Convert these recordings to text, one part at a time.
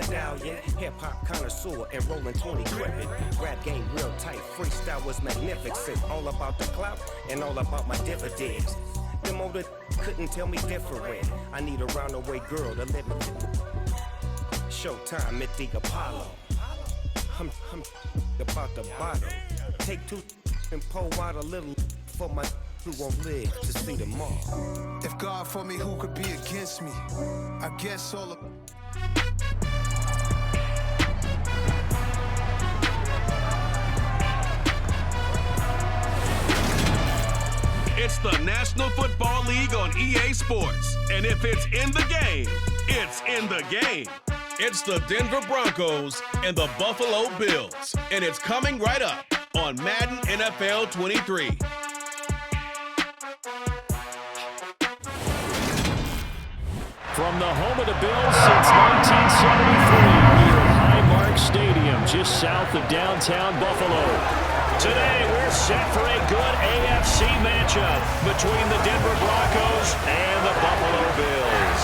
stallion, hip-hop connoisseur, and rolling 20 gripping. Rap game real tight, freestyle was magnificent. All about the clout and all about my dividends. Them older couldn't tell me different. I need a roundaway girl to live in. Showtime at the Apollo. I'm about the bottom. Take two and pour out a little for my who won't live to see tomorrow. If God for me, who could be against me? I guess all of... It's the National Football League on EA Sports. And if it's in the game, it's in the game. It's the Denver Broncos and the Buffalo Bills. And it's coming right up on Madden NFL 23. From the home of the Bills since 1973, near Highmark Stadium, just south of downtown Buffalo. Today, we're set for a good AFC matchup between the Denver Broncos and the Buffalo Bills.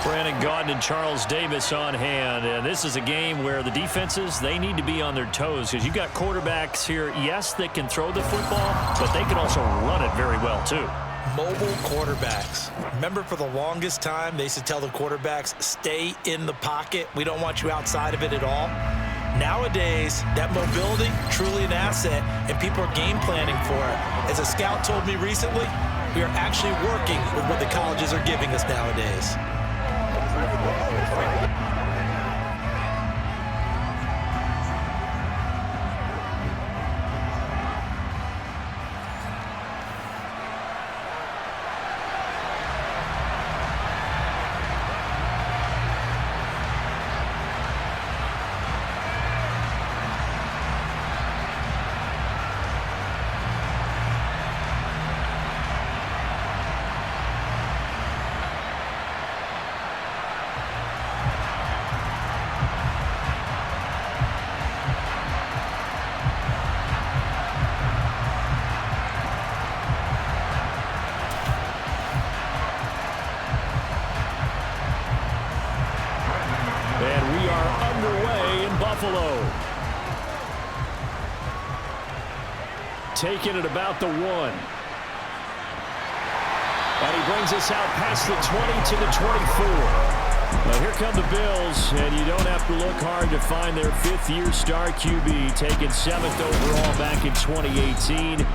Brandon Gaudin and Charles Davis on hand, and this is a game where the defenses, they need to be on their toes because you've got quarterbacks here, yes, that can throw the football, but they can also run it very well too. Mobile quarterbacks. Remember, for the longest time, they used to tell the quarterbacks, stay in the pocket. We don't want you outside of it at all. Nowadays, that mobility, truly an asset, and people are game planning for it. As a scout told me recently, we are actually working with what the colleges are giving us nowadays. Taking it about the 1. And he brings us out past the 20 to the 24. Now here come the Bills, and you don't have to look hard to find their fifth-year star QB, taken 7th overall back in 2018,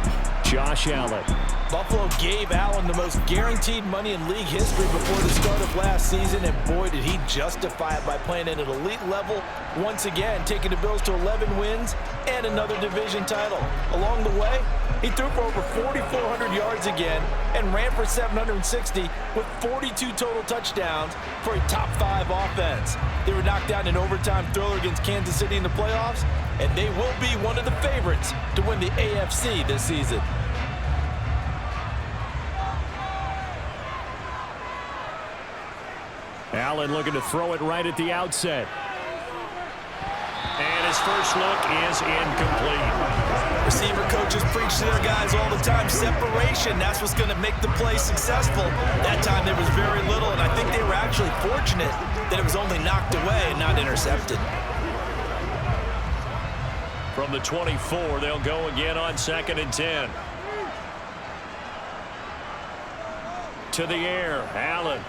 Josh Allen. Buffalo gave Allen the most guaranteed money in league history before the start of last season, and boy, did he justify it by playing at an elite level once again, taking the Bills to 11 wins and another division title. Along the way, he threw for over 4,400 yards again and ran for 760 with 42 total touchdowns for a top-5 offense. They were knocked out in an overtime thriller against Kansas City in the playoffs, and they will be one of the favorites to win the AFC this season. Allen looking to throw it right at the outset. And his first look is incomplete. Receiver coaches preach to their guys all the time, separation. That's what's going to make the play successful. That time there was very little, and I think they were actually fortunate that it was only knocked away and not intercepted. From the 24, they'll go again on 2nd and 10. To the air, Allen.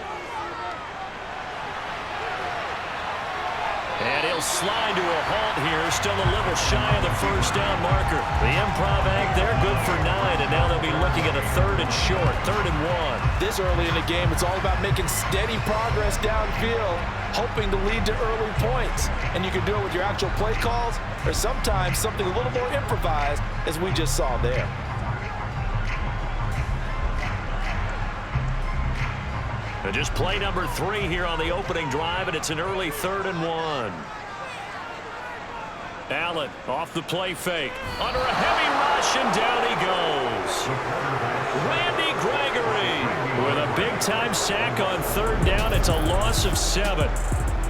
And he'll slide to a halt here, still a little shy of the first down marker. The improv act, they're good for 9, and now they'll be looking at a 3rd and short, 3rd and 1. This early in the game, it's all about making steady progress downfield, hoping to lead to early points. And you can do it with your actual play calls, or sometimes something a little more improvised, as we just saw there. And just play number 3 here on the opening drive, and it's an early 3rd and 1. Allen off the play fake. Under a heavy rush, and down he goes. Randy Gregory with a big-time sack on 3rd down. It's a loss of 7.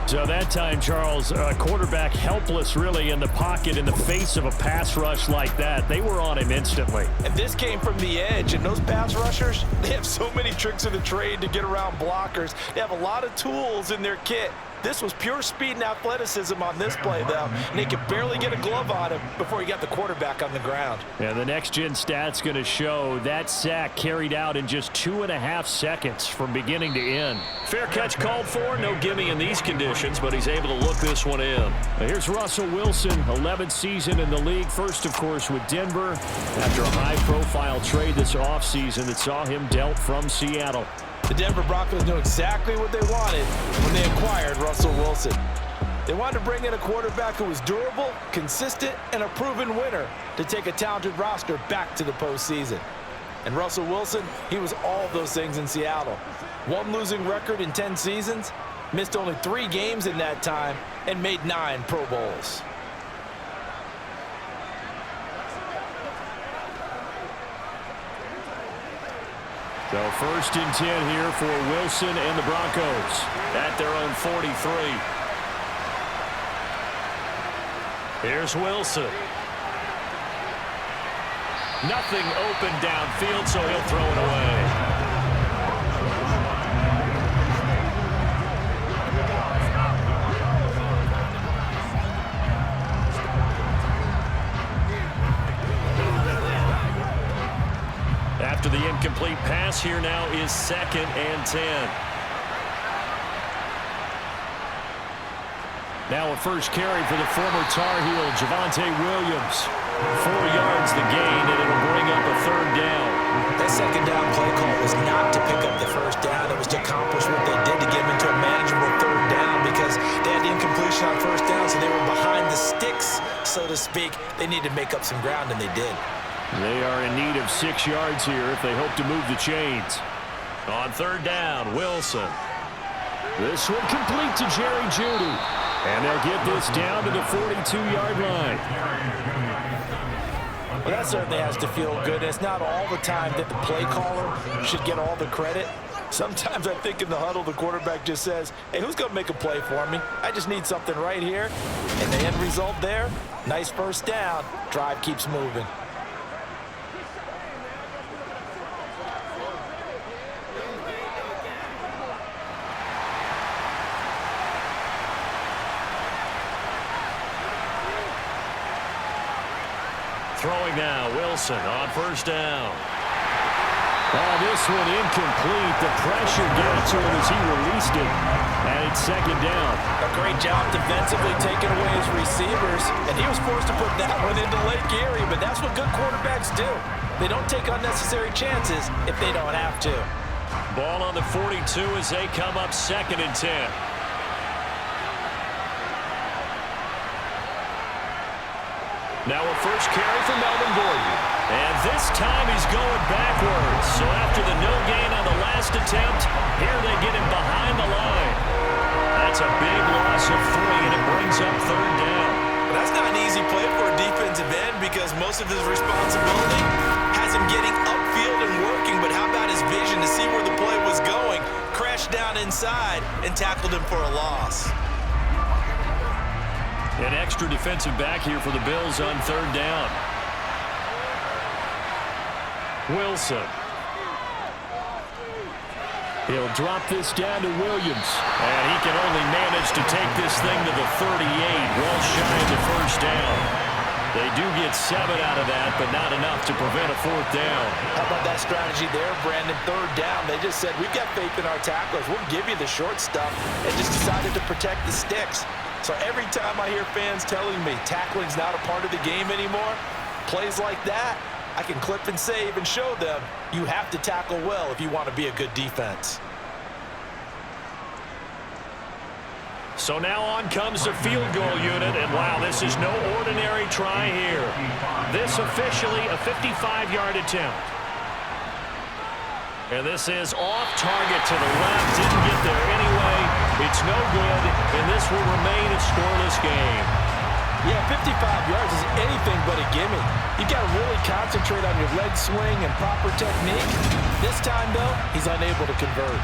So that time, Charles, quarterback helpless really in the pocket in the face of a pass rush like that. They were on him instantly. And this came from the edge, and those pass rushers, they have so many tricks of the trade to get around blockers. They have a lot of tools in their kit. This was pure speed and athleticism on this play, though, and they could barely get a glove on him before he got the quarterback on the ground. And the next-gen stats going to show that sack carried out in just 2.5 seconds from beginning to end. Fair catch called for, no gimme in these conditions, but he's able to look this one in. Now here's Russell Wilson, 11th season in the league. First, of course, with Denver after a high-profile trade this offseason that saw him dealt from Seattle. The Denver Broncos knew exactly what they wanted when they acquired Russell Wilson. They wanted to bring in a quarterback who was durable, consistent, and a proven winner to take a talented roster back to the postseason. And Russell Wilson, he was all of those things in Seattle. One losing record in 10 seasons, missed only 3 games in that time, and made 9 Pro Bowls. So 1st and 10 here for Wilson and the Broncos at their own 43. Here's Wilson. Nothing open downfield, so he'll throw it away. After the incomplete pass, here now is 2nd and 10. Now a first carry for the former Tar Heel, Javonte Williams. 4 yards the gain, and it'll bring up a 3rd down. That 2nd down play call was not to pick up the 1st down. It was to accomplish what they did to get them into a manageable 3rd down because they had the incompletion on 1st down, so they were behind the sticks, so to speak. They needed to make up some ground, and they did. They are in need of 6 yards here if they hope to move the chains. On 3rd down, Wilson. This one complete to Jerry Jeudy. And they'll get this down to the 42-yard line. Well, that certainly has to feel good. It's not all the time that the play caller should get all the credit. Sometimes I think in the huddle, the quarterback just says, hey, who's going to make a play for me? I just need something right here. And the end result there, nice 1st down. Drive keeps moving. Throwing now, Wilson on 1st down. Oh, this one incomplete. The pressure got to him as he released it. And it's 2nd down. A great job defensively taking away his receivers. And he was forced to put that one into Lake Erie. But that's what good quarterbacks do. They don't take unnecessary chances if they don't have to. Ball on the 42 as they come up 2nd and 10. Now a first carry for Melvin Gordon. And this time he's going backwards. So after the no gain on the last attempt, here they get him behind the line. That's a big loss of 3, and it brings up 3rd down. Well, that's not an easy play for a defensive end because most of his responsibility has him getting upfield and working. But how about his vision to see where the play was going? Crashed down inside and tackled him for a loss. An extra defensive back here for the Bills on 3rd down. Wilson. He'll drop this down to Williams. And he can only manage to take this thing to the 38, well shy of the 1st down. They do get 7 out of that, but not enough to prevent a 4th down. How about that strategy there, Brandon? 3rd down. They just said, we've got faith in our tacklers. We'll give you the short stuff, and just decided to protect the sticks. So every time I hear fans telling me tackling's not a part of the game anymore, plays like that, I can clip and save and show them you have to tackle well if you want to be a good defense. So now on comes the field goal unit, and wow, this is no ordinary try here. This officially a 55-yard attempt. And this is off target to the left, didn't get there anyway. It's no good, and this will remain a scoreless game. Yeah, 55 yards is anything but a gimme. You got to really concentrate on your leg swing and proper technique. This time, though, he's unable to convert.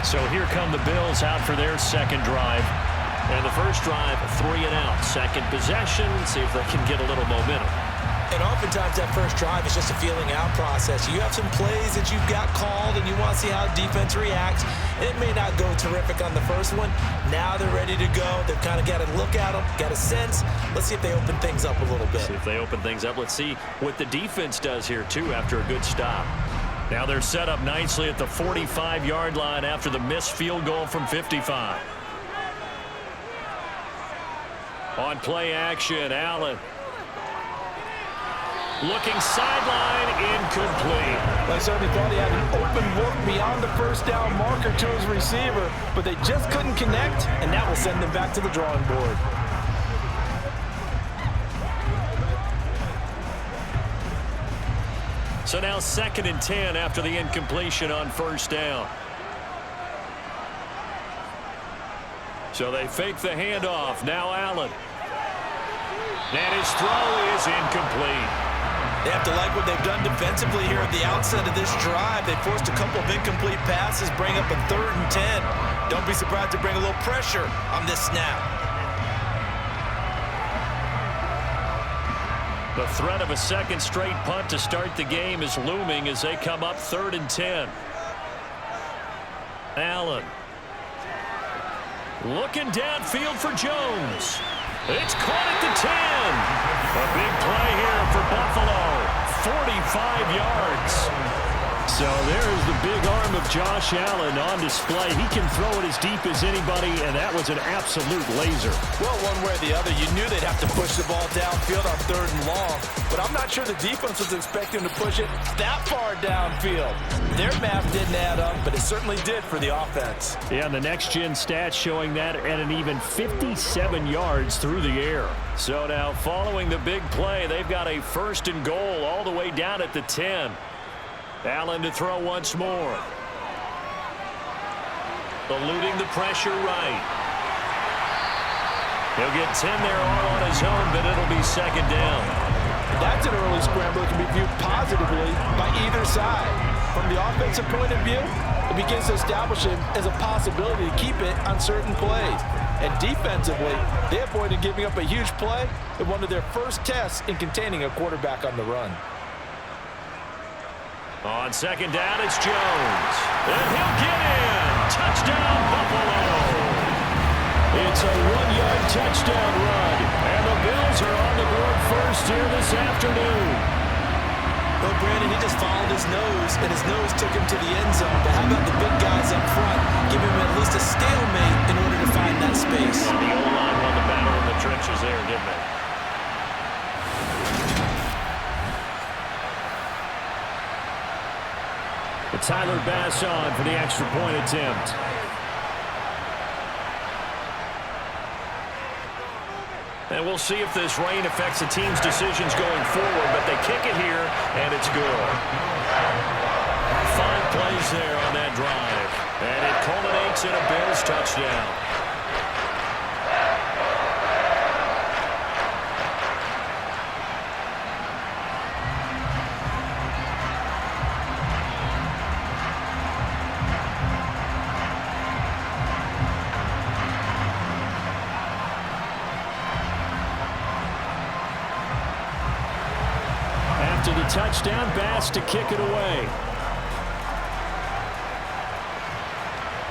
So here come the Bills out for their second drive. And the first drive, 3 and out. Second possession, see if they can get a little momentum. And oftentimes that first drive is just a feeling out process. You have some plays that you've got called and you want to see how the defense reacts. It may not go terrific on the first one. Now they're ready to go. They've kind of got to look at them, got a sense. Let's see if they open things up a little bit. See if they open things up. Let's see what the defense does here, too, after a good stop. Now they're set up nicely at the 45-yard line after the missed field goal from 55. On play action, Allen. Looking sideline, incomplete. I certainly thought he had an open look beyond the first down marker to his receiver, but they just couldn't connect, and that will send them back to the drawing board. So now 2nd and 10 after the incompletion on first down. So they fake the handoff. Now Allen. And his throw is incomplete. They have to like what they've done defensively here at the outset of this drive. They forced a couple of incomplete passes, bring up a 3rd and 10. Don't be surprised to bring a little pressure on this snap. The threat of a second straight punt to start the game is looming as they come up 3rd and 10. Allen. Looking downfield for Jones. It's caught at the 10. A big play here for Buffalo. 45 yards. So there's the big arm of Josh Allen on display. He can throw it as deep as anybody, and that was an absolute laser. Well, one way or the other, you knew they'd have to push the ball downfield on 3rd and long, but I'm not sure the defense was expecting to push it that far downfield. Their math didn't add up, but it certainly did for the offense. Yeah, and the next-gen stats showing that at an even 57 yards through the air. So now, following the big play, they've got a 1st and goal all the way down at the 10. Allen to throw once more. Eluding the pressure right. He'll get 10 there all on his own, but it'll be 2nd down. That's an early scramble that can be viewed positively by either side. From the offensive point of view, it begins to establish it as a possibility to keep it on certain plays. And defensively, they avoided giving up a huge play in one of their first tests in containing a quarterback on the run. On 2nd down, it's Jones. And he'll get in. Touchdown, Buffalo. It's a 1-yard touchdown run. And the Bills are on the board first here this afternoon. Well, Brandon, he just followed his nose, and his nose took him to the end zone. But how about the big guys up front? Give him at least a stalemate in order to find that space. The O-line won the battle in the trenches there, didn't they? Tyler Bass on for the extra point attempt. And we'll see if this rain affects the team's decisions going forward, but they kick it here, and it's good. 5 plays there on that drive, and it culminates in a Bills touchdown. After the touchdown, Bass to kick it away.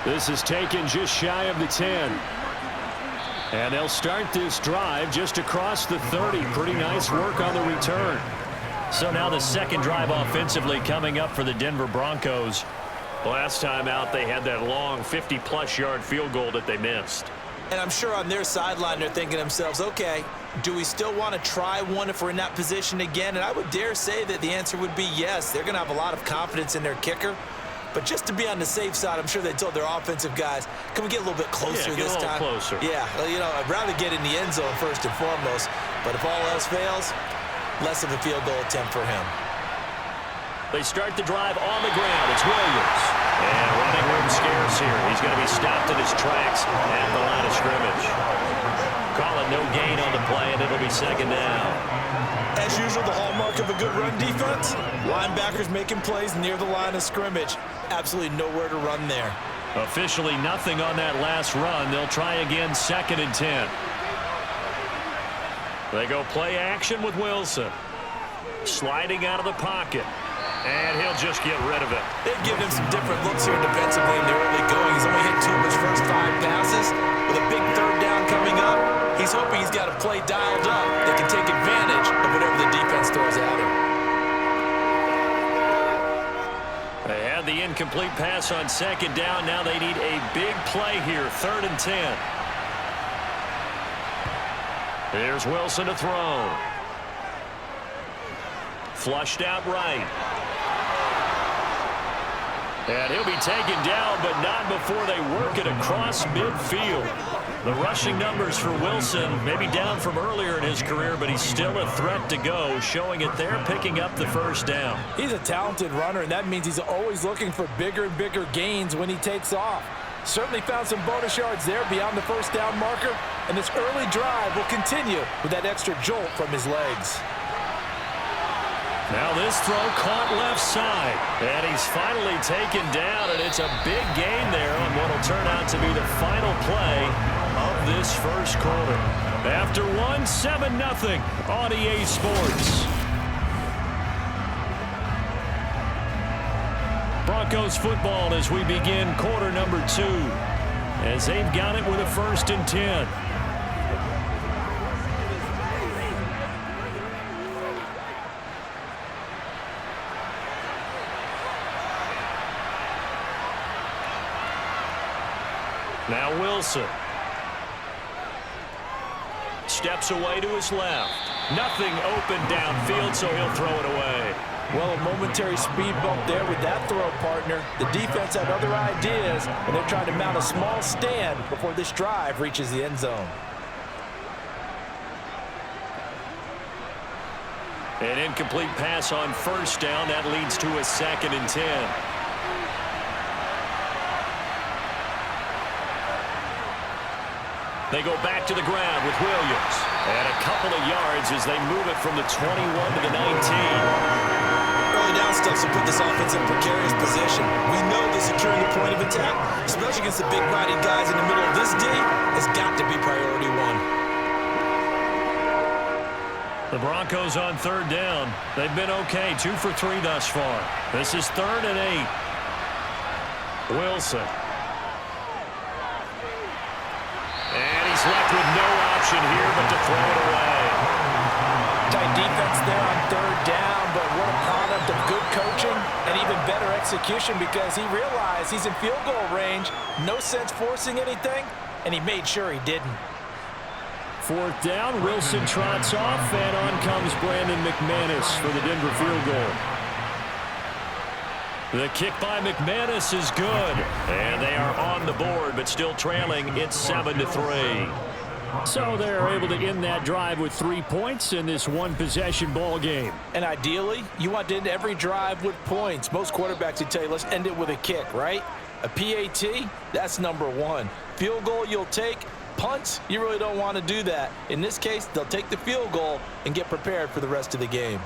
This is taken just shy of the 10. And they'll start this drive just across the 30. Pretty nice work on the return. So now the second drive offensively coming up for the Denver Broncos. Last time out, they had that long 50-plus yard field goal that they missed. And I'm sure on their sideline they're thinking to themselves, okay, do we still want to try one if we're in that position again? And I would dare say that the answer would be yes. They're going to have a lot of confidence in their kicker. But just to be on the safe side, I'm sure they told their offensive guys, can we get a little bit closer this time? Closer. Yeah, well, you know, I'd rather get in the end zone first and foremost. But if all else fails, less of a field goal attempt for him. They start the drive on the ground. It's Williams. And running room scarce here. He's going to be stopped in his tracks at the line of scrimmage. Call it no gain on the play, and it'll be 2nd down. As usual, the hallmark of a good run defense, linebackers making plays near the line of scrimmage. Absolutely nowhere to run there. Officially nothing on that last run. They'll try again, 2nd and 10. They go play action with Wilson. Sliding out of the pocket. And he'll just get rid of it. They've given him some different looks here defensively in the early going. He's only hit 2 of his first 5 passes. With a big 3rd down coming up, he's hoping he's got a play dialed up that can take advantage of whatever the defense throws at him. They had the incomplete pass on 2nd down. Now they need a big play here, 3rd and 10. Here's Wilson to throw. Flushed out right. And he'll be taken down, but not before they work it across midfield. The rushing numbers for Wilson, maybe down from earlier in his career, but he's still a threat to go, showing it there, picking up the 1st down. He's a talented runner, and that means he's always looking for bigger and bigger gains when he takes off. Certainly found some bonus yards there beyond the 1st down marker, and this early drive will continue with that extra jolt from his legs. Now this throw caught left side, and he's finally taken down, and it's a big gain there on what will turn out to be the final play of this 1st quarter. After 7-0 on EA Sports. Broncos football as we begin quarter number 2, as they've got it with a 1st and 10. Now Wilson. Steps away to his left. Nothing open downfield, so he'll throw it away. Well, a momentary speed bump there with that throw, partner. The defense had other ideas, and they're trying to mount a small stand before this drive reaches the end zone. An incomplete pass on 1st down. That leads to a 2nd and 10. They go back to the ground with Williams. And a couple of yards as they move it from the 21 to the 19. Early down stuff to put this offense in a precarious position. We know that securing the point of attack, especially against the big body guys in the middle of this D, has got to be priority 1. The Broncos on 3rd down. They've been okay, 2 for 3 thus far. This is 3rd and 8. Wilson. He's left with no option here but to throw it away. Tight defense there on 3rd down, but what a product of good coaching and even better execution, because he realized he's in field goal range. No sense forcing anything, and he made sure he didn't. 4th down, Wilson trots off, and on comes Brandon McManus for the Denver field goal. The kick by McManus is good, and they are on the board, but still trailing. It's 7-3. So they're able to end that drive with 3 points in this one-possession ball game. And ideally, you want to end every drive with points. Most quarterbacks would tell you, let's end it with a kick, right? A PAT, that's number 1. Field goal you'll take. Punts, you really don't want to do that. In this case, they'll take the field goal and get prepared for the rest of the game.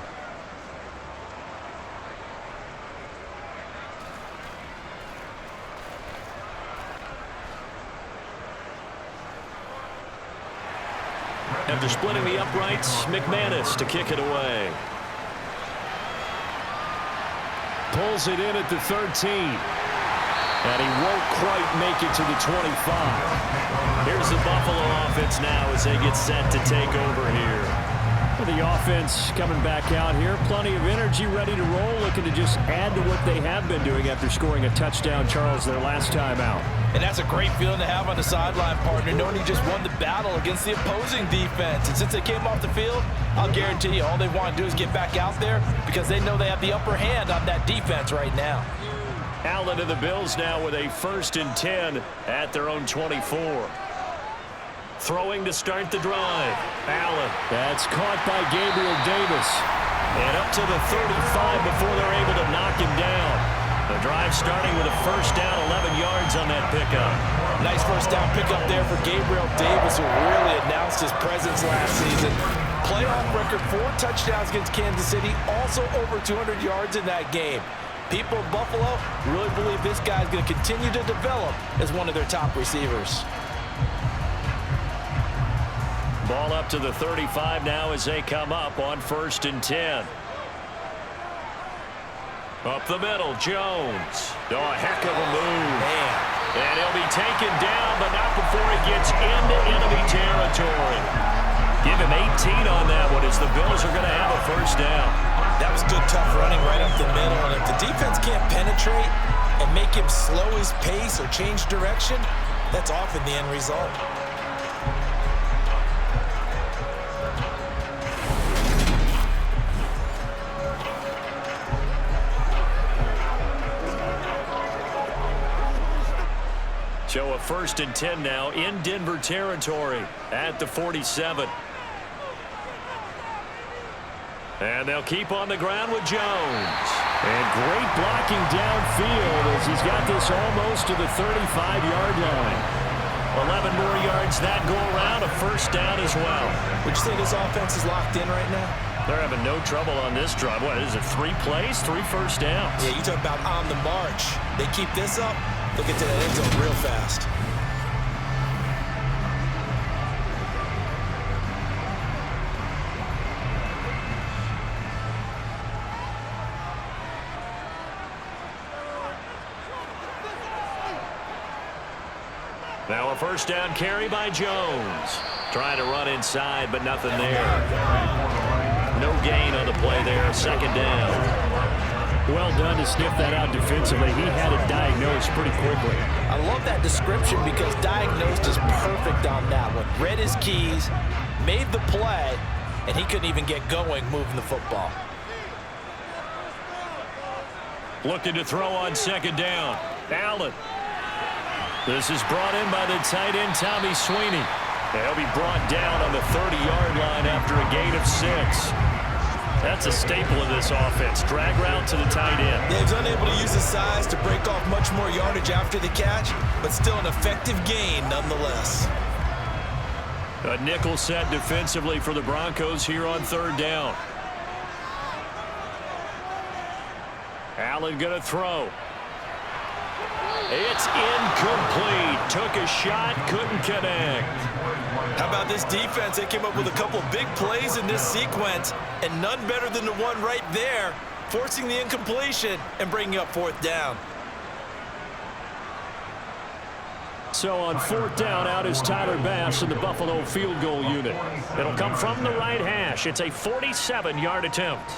After splitting the uprights, McManus to kick it away. Pulls it in at the 13. And he won't quite make it to the 25. Here's the Buffalo offense now as they get set to take over here. The offense coming back out here. Plenty of energy, ready to roll, looking to just add to what they have been doing after scoring a touchdown, Charles, their last time out. And that's a great feeling to have on the sideline, partner, knowing you just won the battle against the opposing defense. And since they came off the field, I'll guarantee you all they want to do is get back out there because they know they have the upper hand on that defense right now. Allen and the Bills now with a 1st and 10 at their own 24. Throwing to start the drive. Allen. That's caught by Gabriel Davis. And up to the 35 before they're able to knock him down. The drive starting with a 1st down, 11 yards on that pickup. Nice 1st down pickup there for Gabriel Davis, who really announced his presence last season. Playoff record, 4 touchdowns against Kansas City, also over 200 yards in that game. People in Buffalo really believe this guy's going to continue to develop as one of their top receivers. Ball up to the 35 now as they come up on 1st and 10. Up the middle, Jones. Oh, a heck of a move. Man. And he'll be taken down, but not before he gets into enemy territory. Give him 18 on that one as the Bills are going to have a first down. That was good, tough running right up the middle. And if the defense can't penetrate and make him slow his pace or change direction, that's often the end result. So a 1st and 10 now in Denver territory at the 47. And they'll keep on the ground with Jones. And great blocking downfield as he's got this almost to the 35-yard line. 11 more yards that go around, a first down as well. Would you say this offense is locked in right now? They're having no trouble on this drive. What is it, 3 plays, 3 first downs? Yeah, you talk about on the march. They keep this up, they'll get to that end zone real fast. Now a first down carry by Jones. Trying to run inside, but nothing there. No gain on the play there. 2nd down. Well done to sniff that out defensively. He had it diagnosed pretty quickly. I love that description because diagnosed is perfect on that one. Read his keys, made the play, and he couldn't even get going moving the football. Looking to throw on 2nd down. Allen. This is brought in by the tight end, Tommy Sweeney. They'll be brought down on the 30-yard line after a gain of 6. That's a staple of this offense. Drag route to the tight end. Yeah, he's unable to use his size to break off much more yardage after the catch, but still an effective gain nonetheless. A nickel set defensively for the Broncos here on 3rd down. Allen going to throw. It's incomplete. Took a shot, couldn't connect. How about this defense? They came up with a couple big plays in this sequence, and none better than the one right there, forcing the incompletion and bringing up 4th down. So on 4th down, out is Tyler Bass in the Buffalo field goal unit. It'll come from the right hash. It's a 47-yard attempt.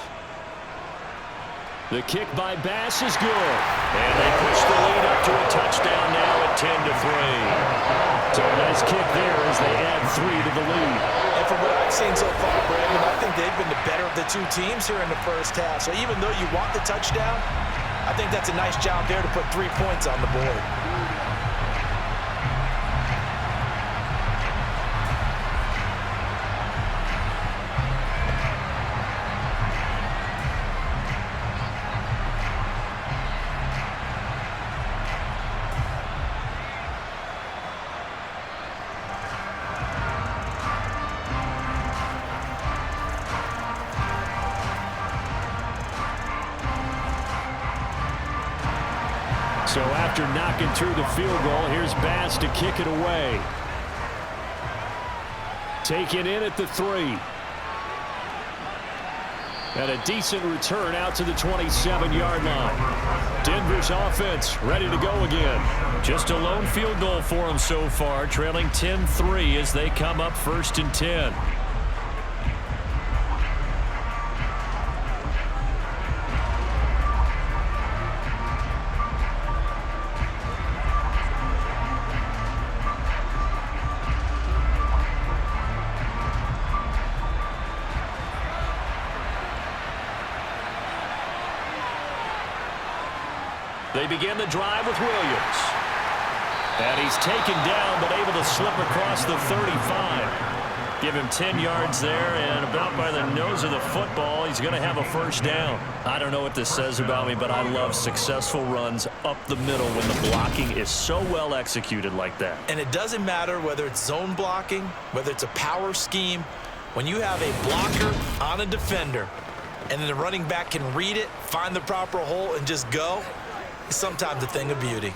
The kick by Bass is good. And they push the lead up to a touchdown now at 10-3. So a nice kick there as they add 3 to the lead. And from what I've seen so far, Brandon, I think they've been the better of the 2 teams here in the first half. So even though you want the touchdown, I think that's a nice job there to put 3 points on the board. So after knocking through the field goal, here's Bass to kick it away. Taken in at the 3. And a decent return out to the 27-yard line. Denver's offense ready to go again. Just a lone field goal for them so far, trailing 10-3 as they come up 1st and 10. They begin the drive with Williams. And he's taken down, but able to slip across the 35. Give him 10 yards there, and about by the nose of the football, he's going to have a first down. I don't know what this says about me, but I love successful runs up the middle when the blocking is so well executed like that. And it doesn't matter whether it's zone blocking, whether it's a power scheme. When you have a blocker on a defender, and then the running back can read it, find the proper hole, and just go, it's sometimes a thing of beauty.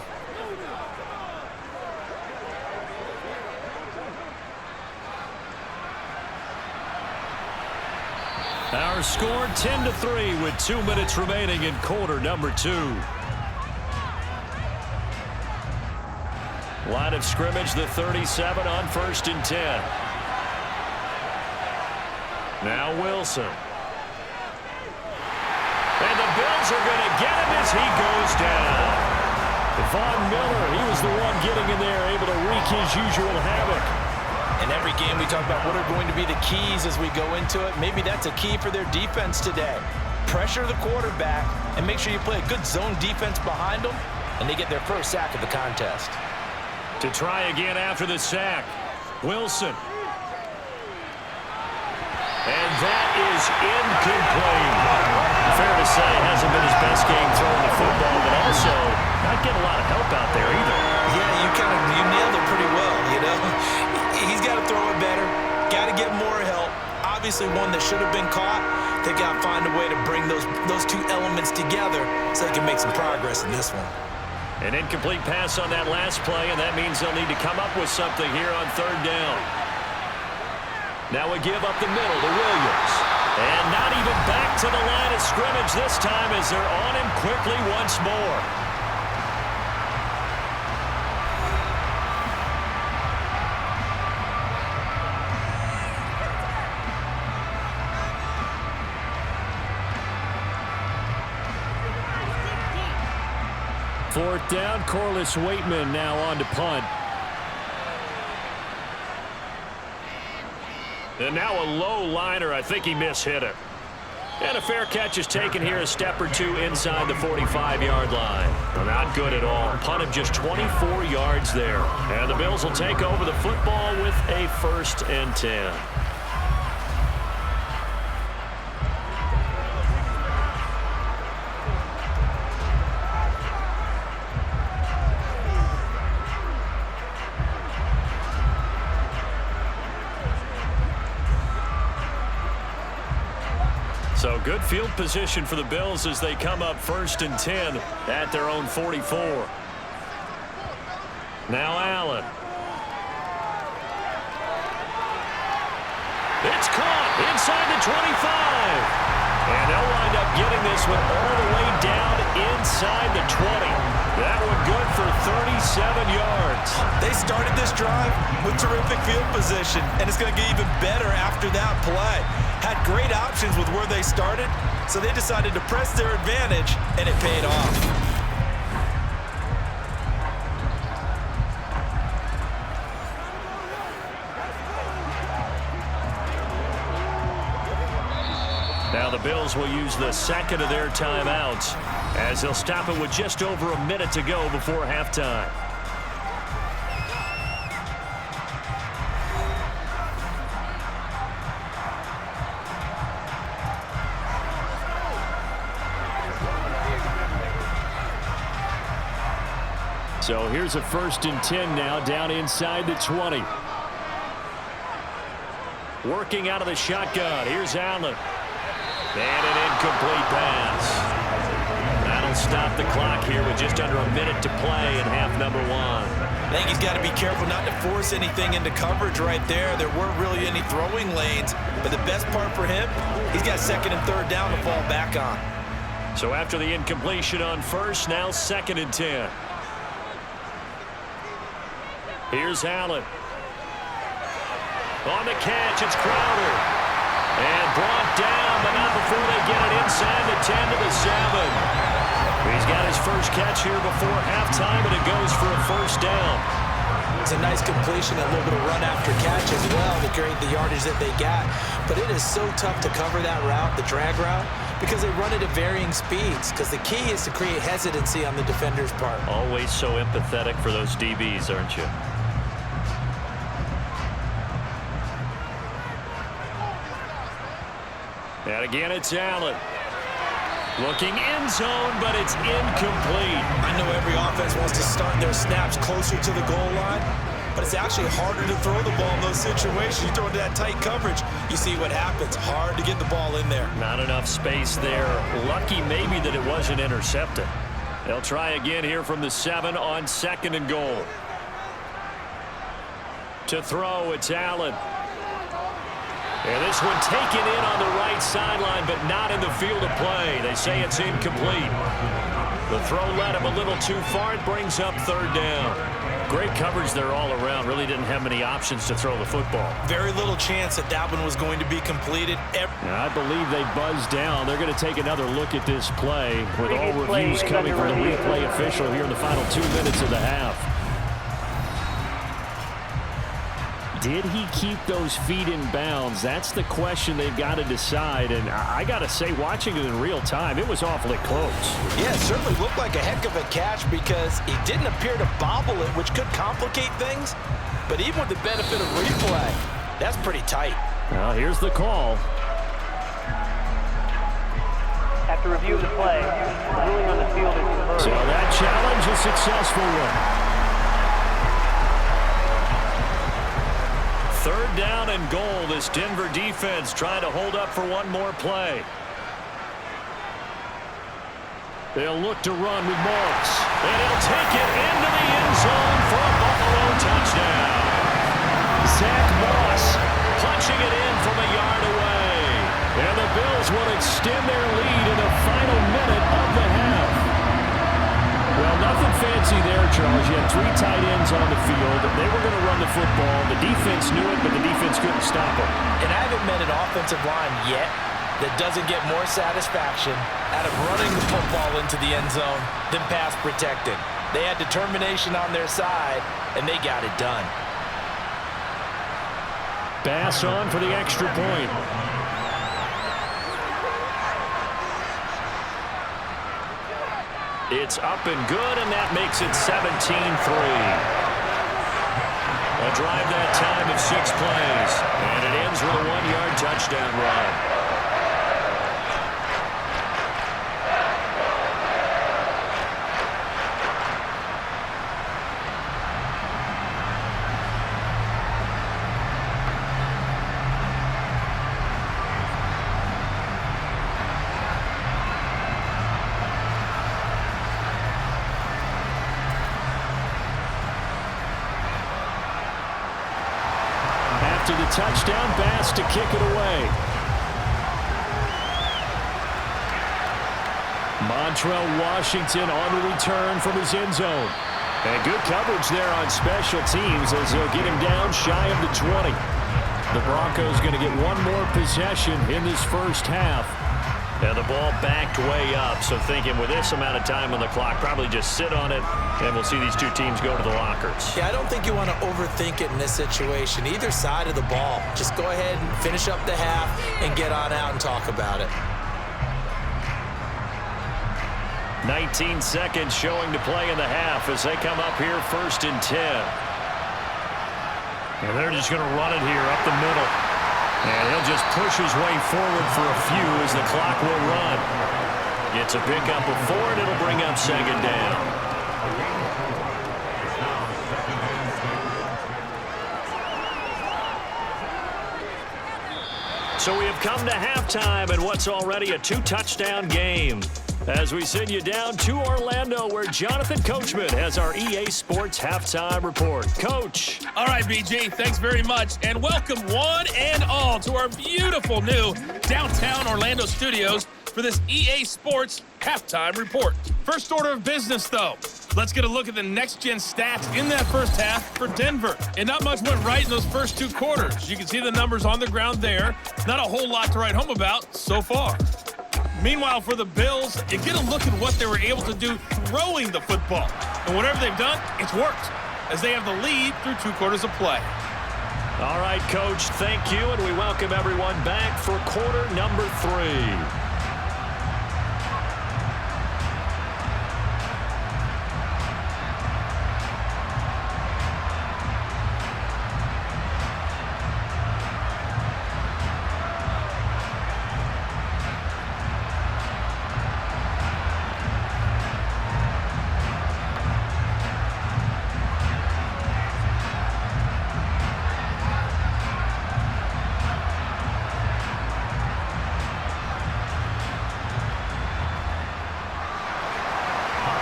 Our score 10-3 with 2 minutes remaining in quarter number 2. Line of scrimmage, the 37 on 1st and 10. Now Wilson. And the Bills are going to get him as he goes down. Von Miller, he was the one getting in there, able to wreak his usual havoc. In every game, we talk about what are going to be the keys as we go into it. Maybe that's a key for their defense today. Pressure the quarterback and make sure you play a good zone defense behind them, and they get their first sack of the contest. To try again after the sack, Wilson. And that is incomplete. Fair to say, hasn't been his best game throwing the football, but also not getting a lot of help out there either. Yeah, you nailed it pretty well, you know. He's got to throw it better, got to get more help. Obviously one that should have been caught. They got to find a way to bring those two elements together so they can make some progress in this one. An incomplete pass on that last play, and that means they'll need to come up with something here on 3rd down. Now we give up the middle to Williams. And not even back to the line of scrimmage this time as they're on him quickly once more. 4th down, Corliss Waitman now on to punt. And now a low liner. I think he mishit it. And a fair catch is taken here, a step or two inside the 45-yard line. Well, not good at all. Punt of just 24 yards there. And the Bills will take over the football with a 1st and 10. So good field position for the Bills as they come up 1st and 10 at their own 44. Now Allen. It's caught inside the 25. And they'll wind up getting this one all the way down inside the 20. That one good for 37 yards. They started this drive with terrific field position, and it's going to get even better after that play. Had great options with where they started, so they decided to press their advantage, and it paid off. Now the Bills will use the second of their timeouts as they'll stop it with just over a minute to go before halftime. So here's a 1st and 10 now down inside the 20. Working out of the shotgun. Here's Allen. And an incomplete pass. That'll stop the clock here with just under a minute to play in half number 1. I think he's got to be careful not to force anything into coverage right there. There weren't really any throwing lanes, but the best part for him, he's got 2nd and 3rd down to fall back on. So after the incompletion on 1st, now 2nd and 10. Here's Allen. On the catch, it's Crowder. And brought down, but not before they get it inside the 10 to the 7. He's got his first catch here before halftime, and it goes for a 1st down. It's a nice completion, a little bit of run after catch as well to create the yardage that they got. But it is so tough to cover that route, the drag route, because they run it at varying speeds. Because the key is to create hesitancy on the defender's part. Always so empathetic for those DBs, aren't you? And again, it's Allen. Looking end zone, but it's incomplete. I know every offense wants to start their snaps closer to the goal line, but it's actually harder to throw the ball in those situations. You throw into that tight coverage, you see what happens. Hard to get the ball in there. Not enough space there. Lucky maybe that it wasn't intercepted. They'll try again here from the 7 on 2nd and goal. To throw, it's Allen. And this one taken in on the right sideline, but not in the field of play. They say it's incomplete. The throw led him a little too far. It brings up 3rd down. Great coverage there all around. Really didn't have many options to throw the football. Very little chance that that one was going to be completed. I believe they buzzed down. They're going to take another look at this play with all reviews coming from the replay official here in the final 2 minutes of the half. Did he keep those feet in bounds? That's the question they've got to decide. And I got to say, watching it in real time, it was awfully close. Yeah, it certainly looked like a heck of a catch because he didn't appear to bobble it, which could complicate things. But even with the benefit of replay, that's pretty tight. Well, here's the call. After review of the play, the ruling on the field is reversed. So that challenge is a successful one. 3rd down and goal. This Denver defense trying to hold up for one more play. They'll look to run with Marks. And he'll take it into the end zone for a Buffalo touchdown. Zach Moss punching it in from a yard away. And the Bills will extend their lead in the final minute of the half. Well, nothing fancy there, Charles. You had 3 tight ends on the field. They were going to run the football. The defense knew it, but the defense couldn't stop them. And I haven't met an offensive line yet that doesn't get more satisfaction out of running the football into the end zone than pass protecting. They had determination on their side, and they got it done. Bass on for the extra point. It's up and good, and that makes it 17-3. A drive that time of 6 plays, and it ends with a 1-yard touchdown run. After the touchdown, Bass to kick it away. Montrell Washington on the return from his end zone. And good coverage there on special teams as they'll get him down shy of the 20. The Broncos going to get one more possession in this first half. And the ball backed way up, so thinking with this amount of time on the clock, probably just sit on it, and we'll see these two teams go to the lockers. Yeah, I don't think you want to overthink it in this situation. Either side of the ball. Just go ahead and finish up the half and get on out and talk about it. 19 seconds showing to play in the half as they come up here 1st and 10. And they're just going to run it here up the middle. And he'll just push his way forward for a few as the clock will run. Gets a pickup of 4, and it'll bring up 2nd down. So we have come to halftime in what's already a 2-touchdown game. As we send you down to Orlando, where Jonathan Coachman has our EA Sports Halftime Report. Coach. All right, BJ, thanks very much. And welcome one and all to our beautiful new downtown Orlando studios for this EA Sports Halftime Report. First order of business, though. Let's get a look at the next-gen stats in that first half for Denver. And not much went right in those first 2 quarters. You can see the numbers on the ground there. Not a whole lot to write home about so far. Meanwhile, for the Bills, you get a look at what they were able to do throwing the football. And whatever they've done, it's worked, as they have the lead through 2 quarters of play. All right, Coach, thank you, and we welcome everyone back for quarter number 3.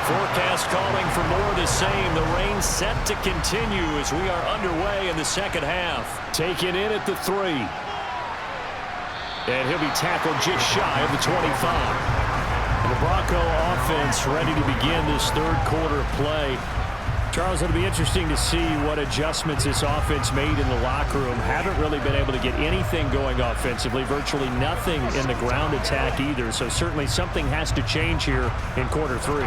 Forecast calling for more of the same. The rain set to continue as we are underway in the second half. Taken in at the 3. And he'll be tackled just shy of the 25. And the Bronco offense ready to begin this third quarter play. Charles, it'll be interesting to see what adjustments this offense made in the locker room. Haven't really been able to get anything going offensively, virtually nothing in the ground attack either. So certainly something has to change here in quarter 3.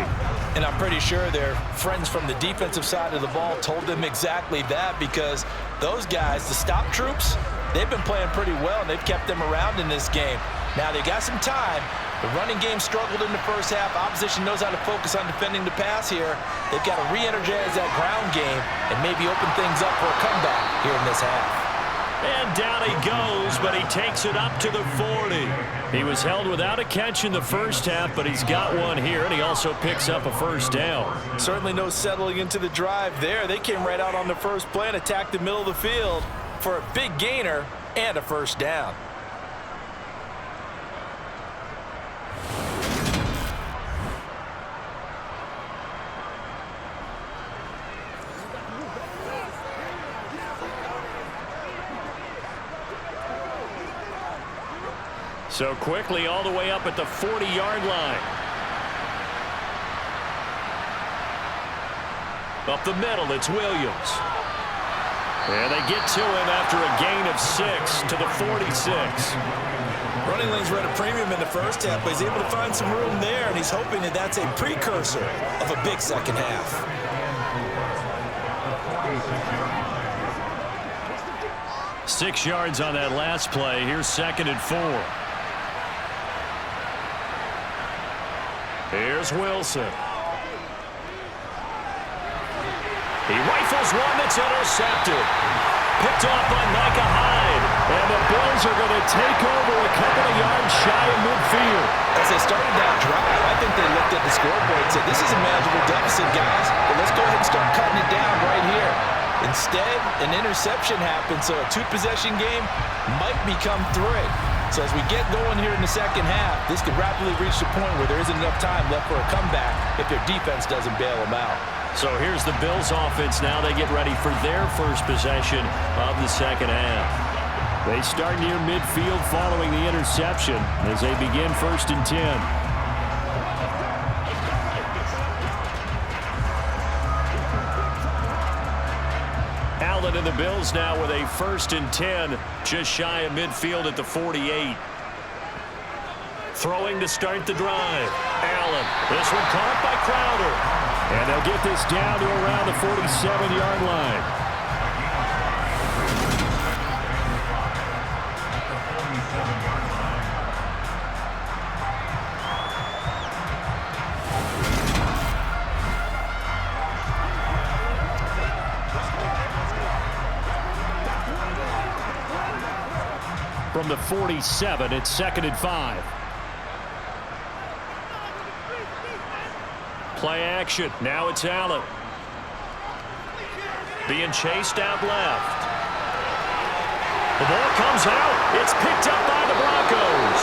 And I'm pretty sure their friends from the defensive side of the ball told them exactly that, because those guys, the stop troops, they've been playing pretty well, and they've kept them around in this game. Now they got some time. The running game struggled in the first half. Opposition knows how to focus on defending the pass here. They've got to re-energize that ground game and maybe open things up for a comeback here in this half. And down he goes, but he takes it up to the 40. He was held without a catch in the first half, but he's got one here, and he also picks up a first down. Certainly no settling into the drive there. They came right out on the first play and attacked the middle of the field for a big gainer and a first down. So quickly all the way up at the 40-yard line. Up the middle, it's Williams. And they get to him after a gain of 6 to the 46. Running lanes were at a premium in the first half, but he's able to find some room there, and he's hoping that that's a precursor of a big second half. Six yards on that last play. Here's 2nd and 4. Here's Wilson. He rifles one that's intercepted. Picked off by Micah Hyde. And the Bills are going to take over a couple of yards shy of midfield. As they started that drive, I think they looked at the scoreboard and said, this is a manageable deficit, guys, but let's go ahead and start cutting it down right here. Instead, an interception happened, so a 2-possession game might become 3. So as we get going here in the second half, this could rapidly reach the point where there isn't enough time left for a comeback if their defense doesn't bail them out. So here's the Bills offense now. They get ready for their first possession of the second half. They start near midfield following the interception as they begin 1st and 10. Allen and the Bills now with a 1st and 10 just shy of midfield at the 48. Throwing to start the drive. Allen. This one caught by Crowder. And they'll get this down to around the 47-yard line. From the 47, it's 2nd and 5. Play action. Now it's Allen. Being chased out left. The ball comes out. It's picked up by the Broncos.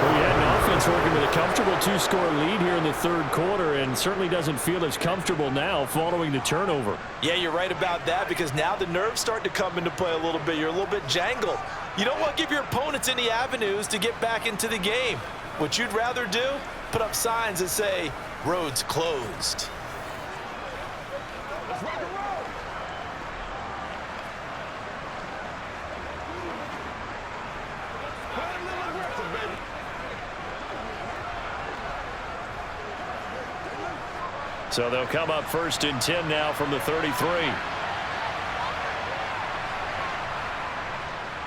Well, you had an offense working with a comfortable 2-score lead here in the third quarter, and certainly doesn't feel as comfortable now following the turnover. Yeah, you're right about that, because now the nerves start to come into play a little bit. You're a little bit jangled. You don't want to give your opponents any avenues to get back into the game. What you'd rather do, put up signs that say, roads closed. So they'll come up 1st and 10 now from the 33.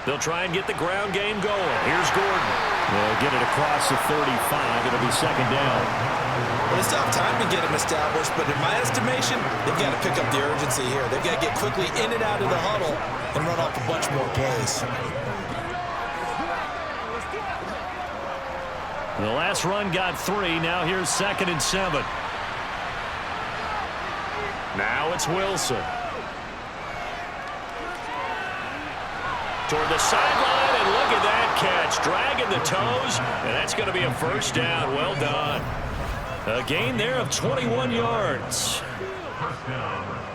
They'll try and get the ground game going. Here's Gordon. They'll get it across the 35. It'll be 2nd down. Well, it's tough time to get them established, but in my estimation, they've got to pick up the urgency here. They've got to get quickly in and out of the huddle and run off a bunch more plays. The last run got 3. Now here's 2nd and 7. Now it's Wilson. toward the sideline, and look at that catch. Dragging the toes, and that's going to be a first down. Well done. A gain there of 21 yards.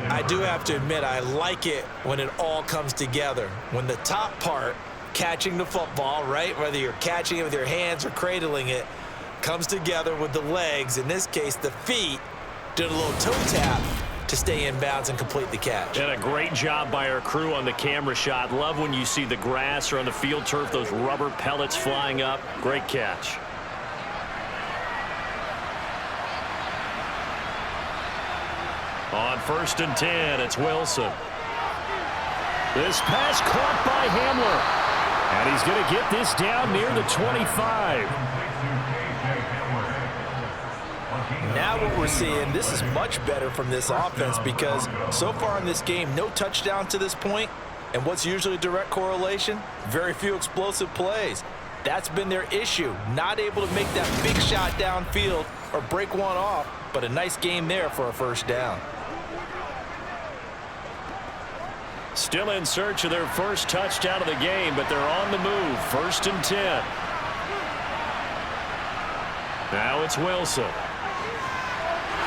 I do have to admit, I like it when it all comes together. When the top part, catching the football, right, whether you're catching it with your hands or cradling it, comes together with the legs, in this case the feet, doing a little toe tap to stay in bounds and complete the catch. And a great job by our crew on the camera shot. Love when you see the grass or on the field turf, those rubber pellets flying up. Great catch. On 1st and 10, it's Wilson. This pass caught by Hamler. And he's going to get this down near the 25. Now what we're seeing, this is much better from this offense because so far in this game, no touchdown to this point, and what's usually a direct correlation? Very few explosive plays. That's been their issue, not able to make that big shot downfield or break one off, but a nice game there for a first down. Still in search of their first touchdown of the game, but they're on the move. 1st and 10. Now it's Wilson.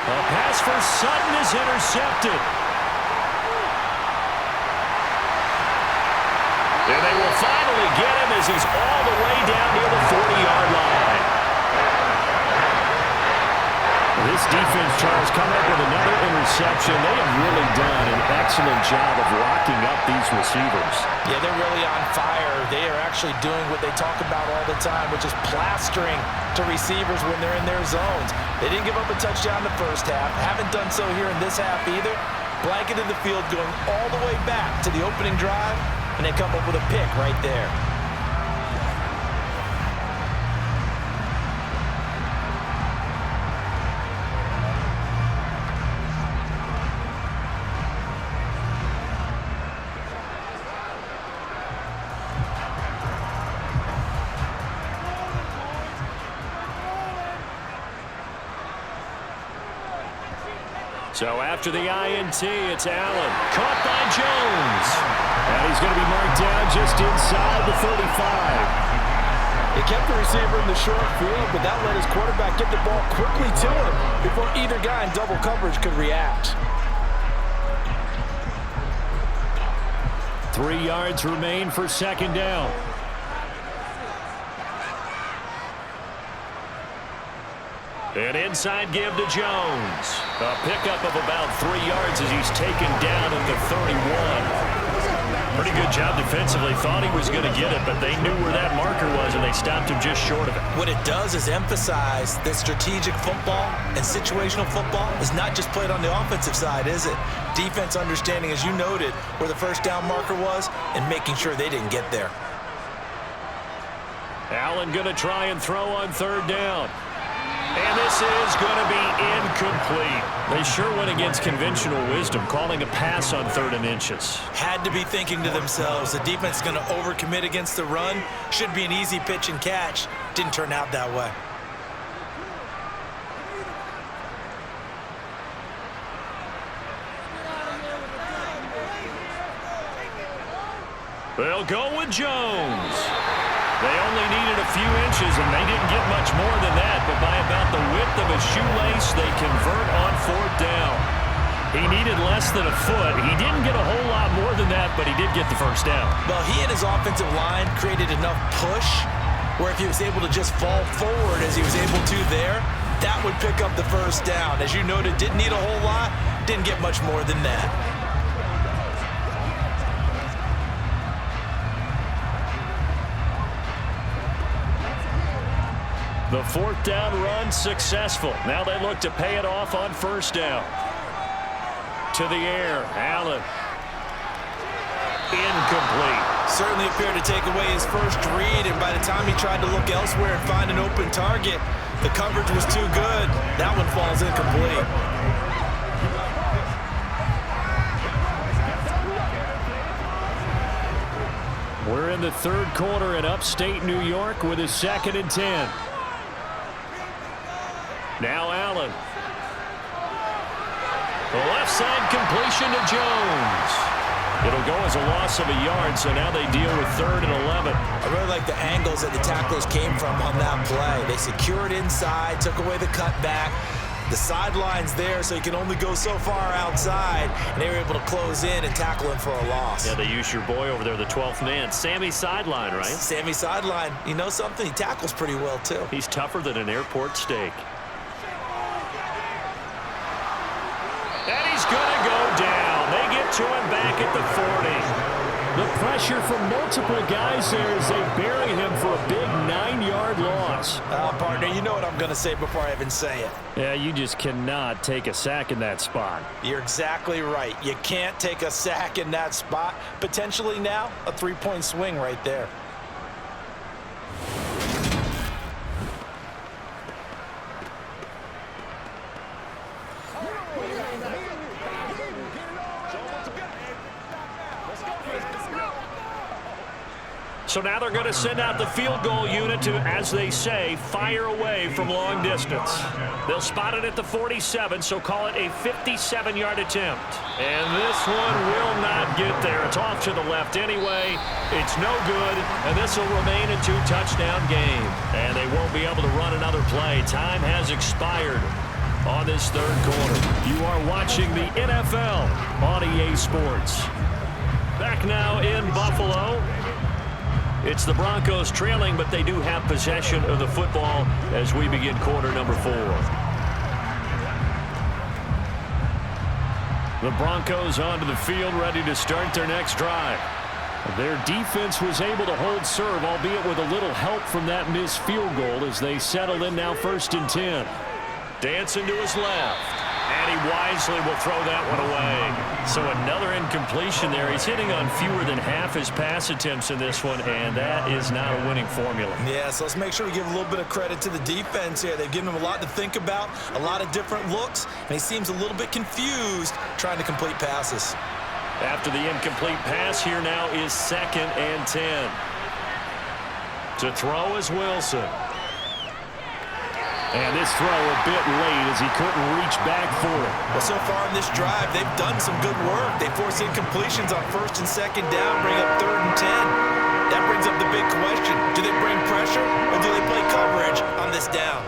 A pass for Sutton is intercepted. And they will finally get him as he's all the way down near the 40-yard line. This defense, Charles, coming up with another interception. They have really done an excellent job of locking up these receivers. Yeah, they're really on fire. They are actually doing what they talk about all the time, which is plastering to receivers when they're in their zones. They didn't give up a touchdown in the first half. Haven't done so here in this half either. Blanketed the field going all the way back to the opening drive, and they come up with a pick right there. So after the INT, it's Allen. Caught by Jones. And he's going to be marked down just inside the 35. He kept the receiver in the short field, but that let his quarterback get the ball quickly to him before either guy in double coverage could react. 3 yards remain for 2nd down. An inside give to Jones. A pickup of about 3 yards as he's taken down at the 31. Pretty good job defensively. Thought he was going to get it, but they knew where that marker was, and they stopped him just short of it. What it does is emphasize that strategic football and situational football is not just played on the offensive side, is it? Defense understanding, as you noted, where the first down marker was and making sure they didn't get there. Allen going to try and throw on 3rd down. And this is going to be incomplete. They sure went against conventional wisdom, calling a pass on 3rd and inches. Had to be thinking to themselves, the defense is going to overcommit against the run. Should be an easy pitch and catch. Didn't turn out that way. They'll go with Jones. They only needed a few inches, and they didn't get much more than that, but by about the width of a shoelace, they convert on 4th down. He needed less than a foot. He didn't get a whole lot more than that, but he did get the first down. Well, he and his offensive line created enough push where if he was able to just fall forward as he was able to there, that would pick up the first down. As you noted, didn't need a whole lot, didn't get much more than that. The 4th down run successful. Now they look to pay it off on 1st down. To the air, Allen. Incomplete. Certainly appeared to take away his first read, and by the time he tried to look elsewhere and find an open target, the coverage was too good. That one falls incomplete. We're in the 3rd quarter in upstate New York with a 2nd and 10. Now Allen. The left side completion to Jones. It'll go as a loss of a yard, so now they deal with 3rd and 11. I really like the angles that the tacklers came from on that play. They secured inside, took away the cutback. The sideline's there, so you can only go so far outside, and they were able to close in and tackle him for a loss. Yeah, they use your boy over there, the 12th man. Sammy Sideline, right? Sammy Sideline. You know something? He tackles pretty well, too. He's tougher than an airport steak. And he's going to go down. They get to him back at the 40. The pressure from multiple guys there as they bury him for a big 9-yard loss. Partner, you know what I'm going to say before I even say it. Yeah, you just cannot take a sack in that spot. You're exactly right. You can't take a sack in that spot. Potentially now, a 3-point swing right there. So now they're going to send out the field goal unit to, as they say, fire away from long distance. They'll spot it at the 47, so call it a 57-yard attempt. And this one will not get there. It's off to the left anyway. It's no good, and this will remain a 2-touchdown game. And they won't be able to run another play. Time has expired on this 3rd quarter. You are watching the NFL on EA Sports. Back now in Buffalo. It's the Broncos trailing, but they do have possession of the football as we begin quarter number 4. The Broncos onto the field, ready to start their next drive. Their defense was able to hold serve, albeit with a little help from that missed field goal as they settle in now 1st and 10. Dancing to his left. And he wisely will throw that one away. So another incompletion there. He's hitting on fewer than half his pass attempts in this one, and that is not a winning formula. Yeah, so let's make sure we give a little bit of credit to the defense here. They've given him a lot to think about, a lot of different looks, and he seems a little bit confused trying to complete passes. After the incomplete pass, here now is 2nd and 10. To throw is Wilson. And this throw a bit late as he couldn't reach back for it. Well, so far in this drive, they've done some good work. They force incompletions on 1st and 2nd down, bring up 3rd and 10. That brings up the big question. Do they bring pressure or do they play coverage on this down?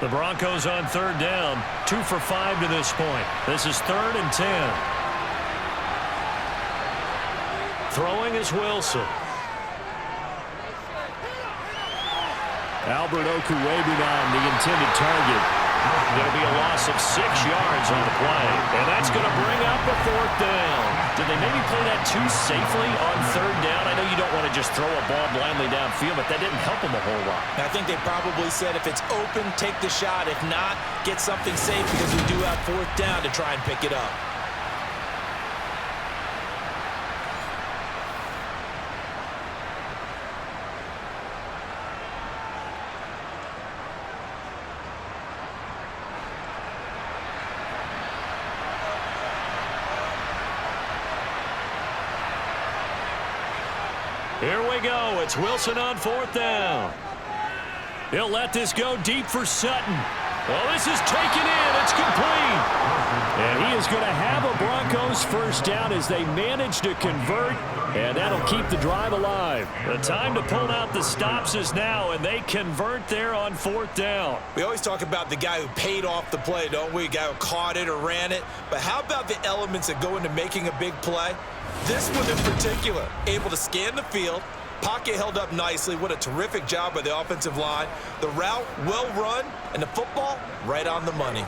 The Broncos on 3rd down, 2 for 5 to this point. This is 3rd and 10. Throwing is Wilson. Albert Okuwebunan, the intended target. It'll be a loss of 6 yards on the play. And that's going to bring up a 4th down. Did they maybe play that too safely on 3rd down? I know you don't want to just throw a ball blindly downfield, but that didn't help them a whole lot. I think they probably said if it's open, take the shot. If not, get something safe because we do have 4th down to try and pick it up. Here we go. It's Wilson on 4th down. He'll let this go deep for Sutton. Well, this is taken in. It's complete. And he is going to have a Broncos 1st down as they manage to convert, and that'll keep the drive alive. The time to pull out the stops is now, and they convert there on 4th down. We always talk about the guy who paid off the play, don't we? The guy who caught it or ran it. But how about the elements that go into making a big play? This one in particular, able to scan the field, pocket held up nicely. What a terrific job by the offensive line. The route well run, and the football right on the money.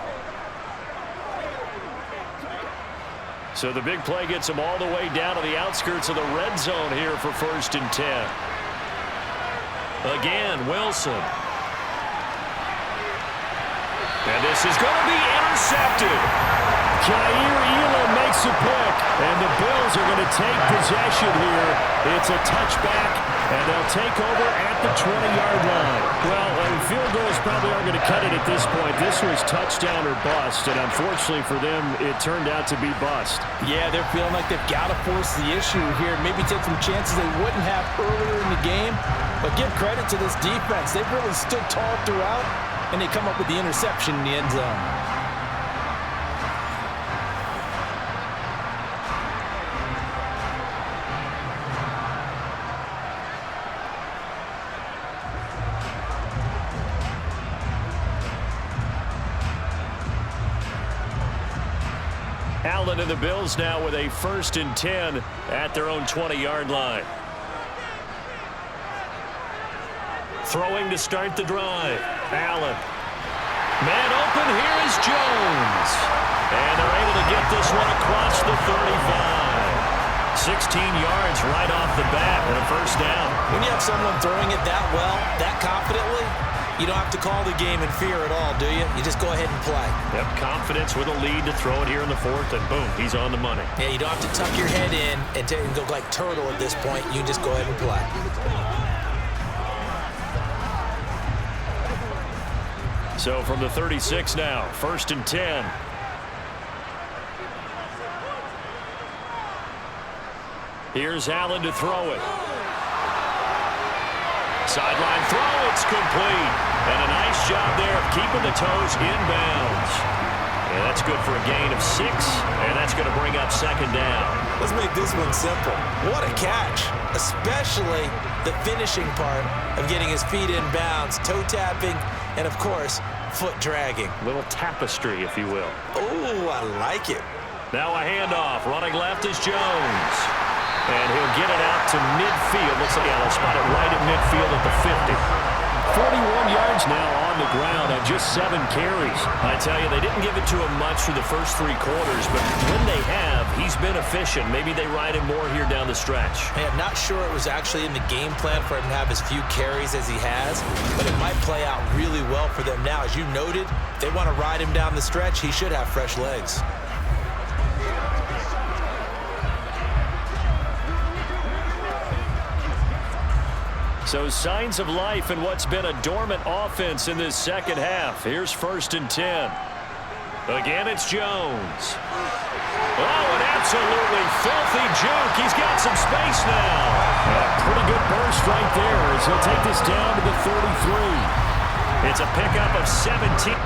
So the big play gets him all the way down to the outskirts of the red zone here for 1st and 10. Again, Wilson. And this is going to be intercepted. Jair Elam makes a pick, and the Bills are going to take possession here. It's a touchback, and they'll take over at the 20-yard line. Well, field goals probably aren't going to cut it at this point. This was touchdown or bust, and unfortunately for them, it turned out to be bust. Yeah, they're feeling like they've got to force the issue here. Maybe take some chances they wouldn't have earlier in the game. But give credit to this defense. They've really stood tall throughout. and they come up with the interception in the end zone. Allen and the Bills now with a 1st and 10 at their own 20-yard line. Throwing to start the drive. Allen. Man open, here is Jones. And they're able to get this one across the 35. 16 yards right off the bat and a 1st down. When you have someone throwing it that well, that confidently, you don't have to call the game in fear at all, do you? You just go ahead and play. Yep, confidence with a lead to throw it here in the 4th, and boom, he's on the money. Yeah, you don't have to tuck your head in and go like turtle at this point. You just go ahead and play. So from the 36 now, 1st and 10. Here's Allen to throw it. Sideline throw, it's complete. And a nice job there of keeping the toes inbounds. And that's good for a gain of 6, and that's going to bring up 2nd down. Let's make this one simple. What a catch, especially the finishing part of getting his feet in bounds, toe tapping, and of course, foot dragging. Little tapestry, if you will. Oh, I like it. Now a handoff. Running left is Jones. And he'll get it out to midfield. Looks like they'll spot it right at midfield at the 50. 41 yards now on the ground on just 7 carries. I tell you, they didn't give it to him much for the first 3 quarters, but when they have, he's been efficient. Maybe they ride him more here down the stretch. Hey, I'm not sure it was actually in the game plan for him to have as few carries as he has, but it might play out really well for them now. As you noted, if they want to ride him down the stretch, he should have fresh legs. So signs of life in what's been a dormant offense in this 2nd half. Here's 1st and 10. Again, it's Jones. Oh, an absolutely filthy juke. He's got some space now. And a pretty good burst right there as he'll take this down to the 33. It's a pickup of 17.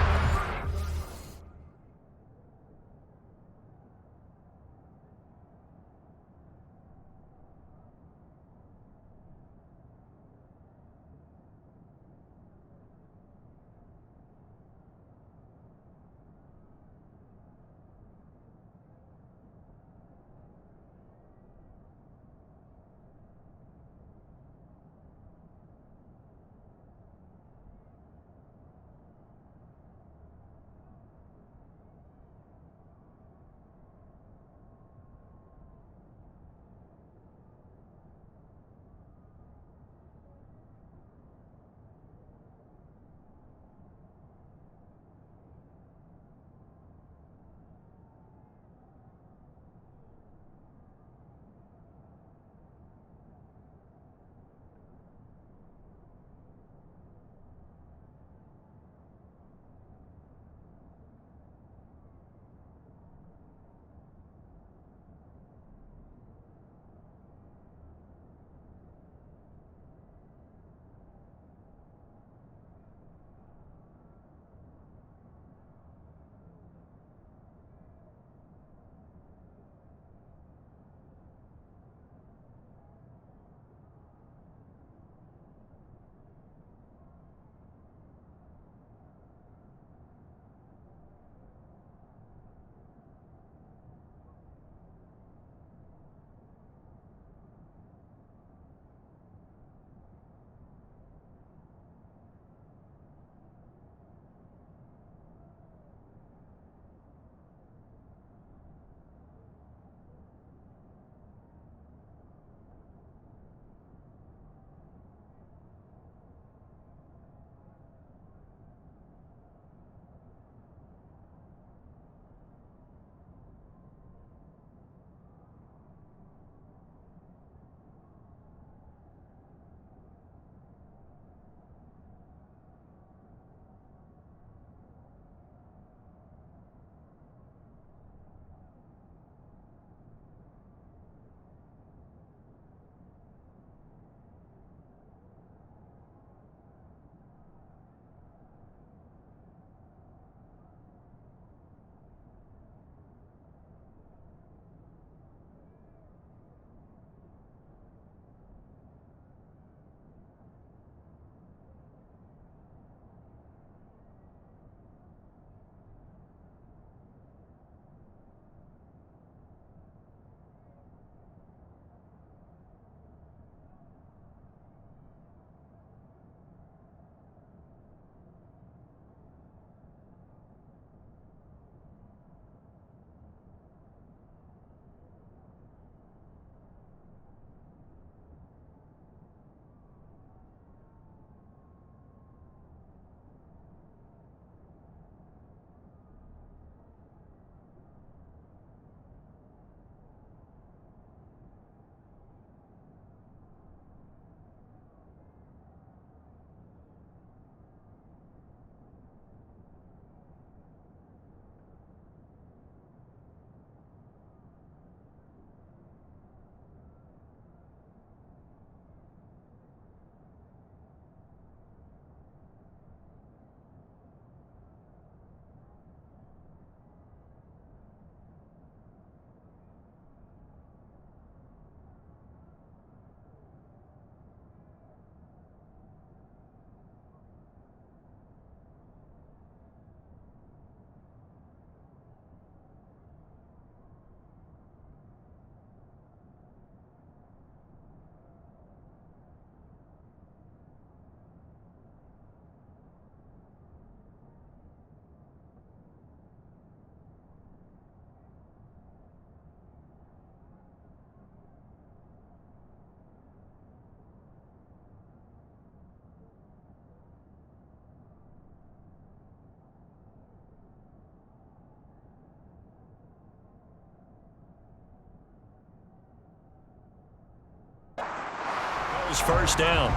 Bills first down.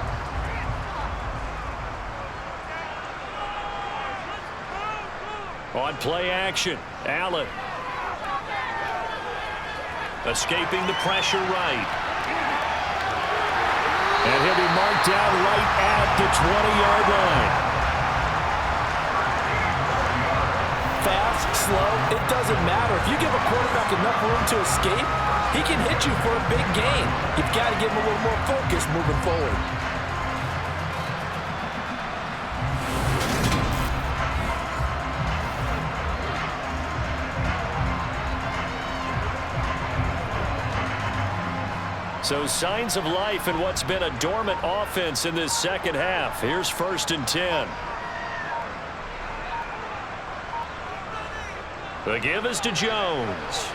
On play action, Allen. Escaping the pressure right. And he'll be marked down right at the 20-yard line. Fast, slow, it doesn't matter. If you give a quarterback enough room to escape, he can hit you for a big gain. You've got to give him a little more focus moving forward. So signs of life in what's been a dormant offense in this second half. Here's 1st and 10. The give is to Jones.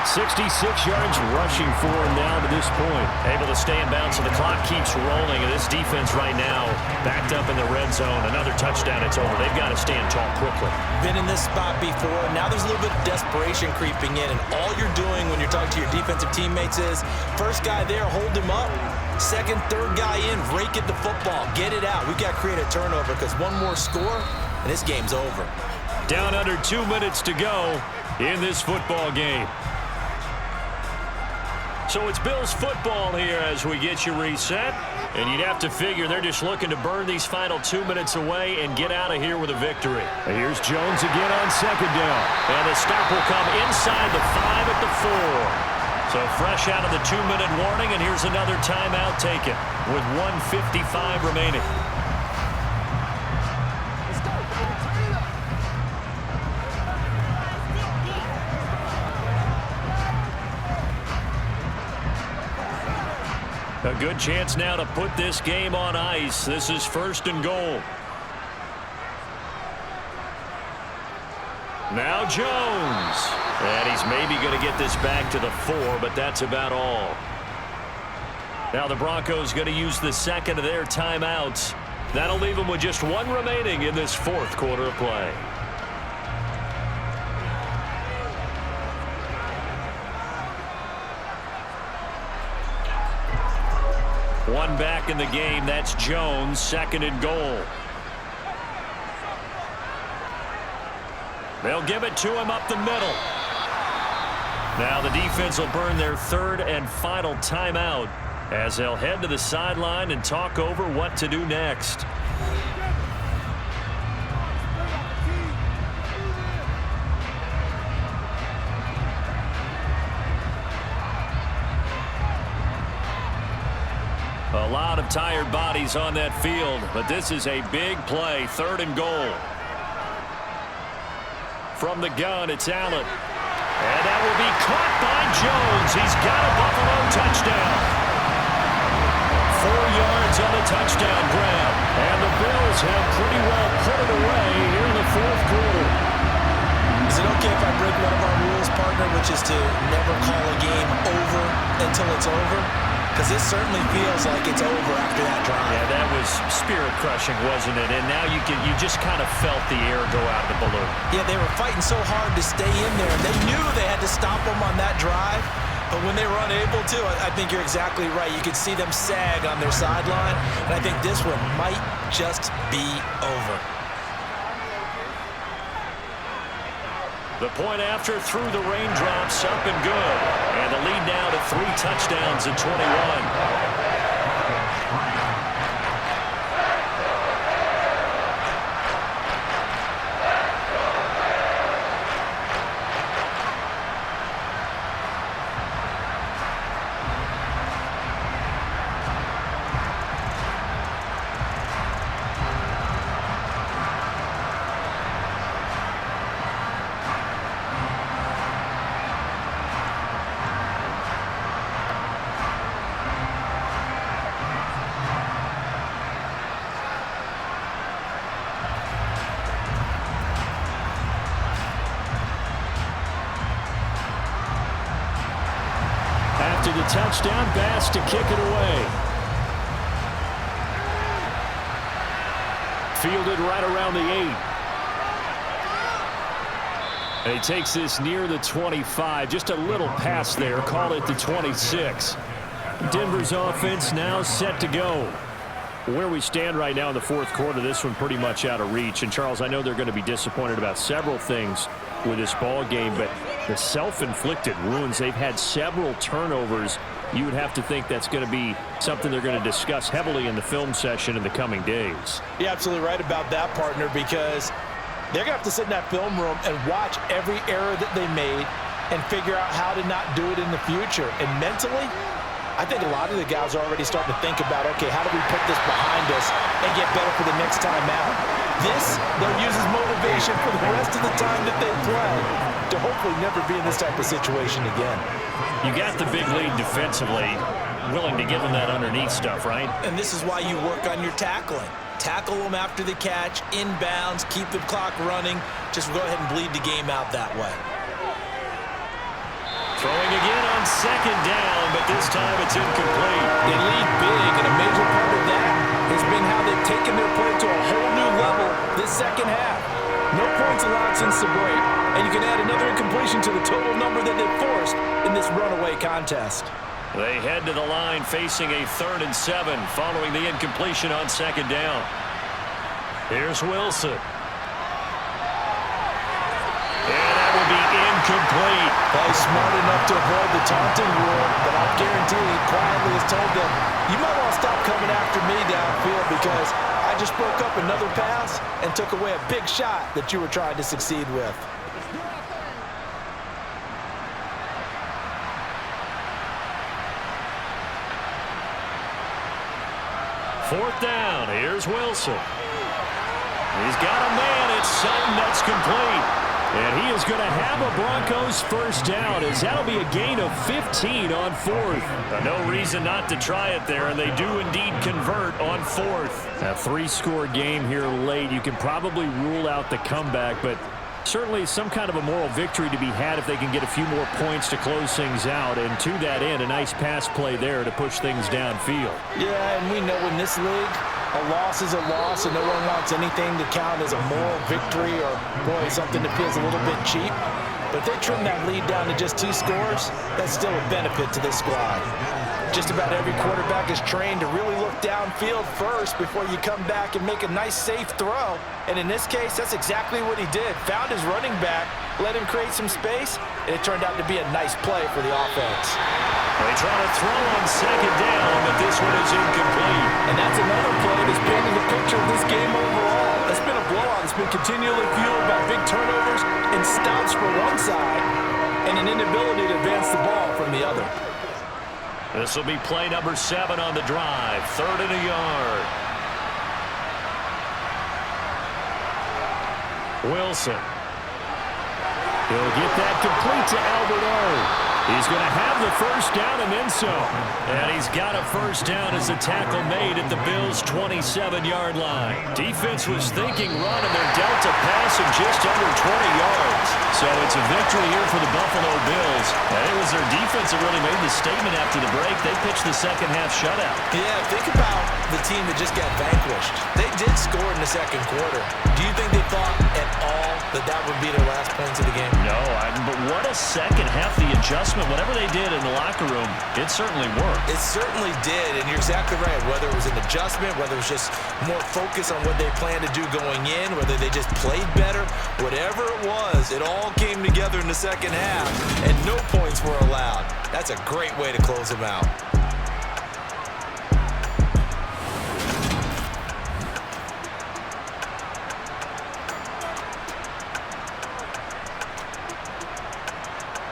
66 yards rushing for him now to this point. Able to stay in bounds, so the clock keeps rolling. And this defense right now backed up in the red zone. Another touchdown, it's over. They've got to stand tall quickly. Been in this spot before. Now there's a little bit of desperation creeping in. And all you're doing when you're talking to your defensive teammates is, first guy there, hold him up. Second, third guy in, rake at the football. Get it out. We've got to create a turnover because one more score, and this game's over. Down under 2 minutes to go in this football game. So it's Bills football here as we get you reset. And you'd have to figure they're just looking to burn these final 2 minutes away and get out of here with a victory. Here's Jones again on second down. And the stop will come inside the 5 at the 4. So fresh out of the 2-minute warning, and here's another timeout taken with 1:55 remaining. A good chance now to put this game on ice. This is 1st and goal. Now Jones. And he's maybe going to get this back to the 4, but that's about all. Now the Broncos going to use the second of their timeouts. That'll leave them with just 1 remaining in this 4th quarter of play. One back in the game. That's Jones. 2nd and goal. They'll give it to him up the middle. Now the defense will burn their 3rd and final timeout as they'll head to the sideline and talk over what to do next. A lot of tired bodies on that field, but this is a big play. 3rd and goal. From the gun, it's Allen. And that will be caught by Jones. He's got a Buffalo touchdown. 4 yards on the touchdown grab. And the Bills have pretty well put it away here in the 4th quarter. Is it okay if I break one of our rules, partner, which is to never call a game over until it's over? Because it certainly feels like it's over after that drive. Yeah, that was spirit-crushing, wasn't it? And now you just kind of felt the air go out of the balloon. Yeah, they were fighting so hard to stay in there, and they knew they had to stop them on that drive. But when they were unable to, I think you're exactly right. You could see them sag on their sideline, and I think this one might just be over. The point after through the raindrops, up and good. And the lead now to 3 touchdowns at 21. After the touchdown, Bass to kick it away. Fielded right around the 8. And he takes this near the 25. Just a little pass there. Call it the 26. Denver's offense now set to go. Where we stand right now in the fourth quarter, this one pretty much out of reach. And, Charles, I know they're going to be disappointed about several things with this ball game, but the self-inflicted wounds, they've had several turnovers. You would have to think that's going to be something they're going to discuss heavily in the film session in the coming days. You're absolutely right about that, partner, because they're going to have to sit in that film room and watch every error that they made and figure out how to not do it in the future. And mentally, I think a lot of the guys are already starting to think about, okay, how do we put this behind us and get better for the next time out? This, they'll use as motivation for the rest of the time that they play to hopefully never be in this type of situation again. You got the big lead defensively, willing to give them that underneath stuff, right? And this is why you work on your tackling. Tackle them after the catch, inbounds, keep the clock running. Just go ahead and bleed the game out that way. Throwing again on second down, but this time it's incomplete. They lead big, and a major part of that has been how they've taken their play to a whole new level this second half. No points allowed since the break, and you can add another incompletion to the total number that they've forced in this runaway contest. They head to the line facing a 3rd and 7 following the incompletion on second down. Here's Wilson. Be incomplete. Well, he's smart enough to avoid the taunting rule, but I guarantee he quietly has told them, you might want to stop coming after me downfield because I just broke up another pass and took away a big shot that you were trying to succeed with. Fourth down. Here's Wilson. He's got a man. It's Sutton that's complete. And he is going to have a Broncos first down, as that'll be a gain of 15 on 4th. No reason not to try it there, and they do indeed convert on 4th. A 3-score game here late. You can probably rule out the comeback, but certainly some kind of a moral victory to be had if they can get a few more points to close things out. And to that end, a nice pass play there to push things downfield. Yeah, and we know in this league, a loss is a loss, and no one wants anything to count as a moral victory or, boy, something that feels a little bit cheap. But if they trim that lead down to just 2 scores, that's still a benefit to this squad. Just about every quarterback is trained to really look downfield first before you come back and make a nice, safe throw. And in this case, that's exactly what he did. Found his running back, let him create some space, and it turned out to be a nice play for the offense. They try to throw on second down, but this one is incomplete. And that's another play that's painting the picture of this game overall. It's been a blowout. It's been continually fueled by big turnovers and stops for one side and an inability to advance the ball from the other. This will be play number 7 on the drive. 3rd and a yard. Wilson. He'll get that complete to Alberto. He's going to have the first down and then some. And he's got a first down as the tackle made at the Bills' 27-yard line. Defense was thinking run, and they're dealt a pass of just under 20 yards. So it's a victory here for the Buffalo Bills. And it was their defense that really made the statement after the break. They pitched the second half shutout. Yeah, think about the team that just got vanquished. They did score in the second quarter. Do you think they thought at all that that would be their last points of the game? No, but what a second half. The adjustment, whatever they did in the locker room, it certainly worked. It certainly did, and you're exactly right. Whether it was an adjustment, whether it was just more focus on what they planned to do going in, whether they just played better, whatever it was, it all came together in the second half, and no points were allowed. That's a great way to close them out.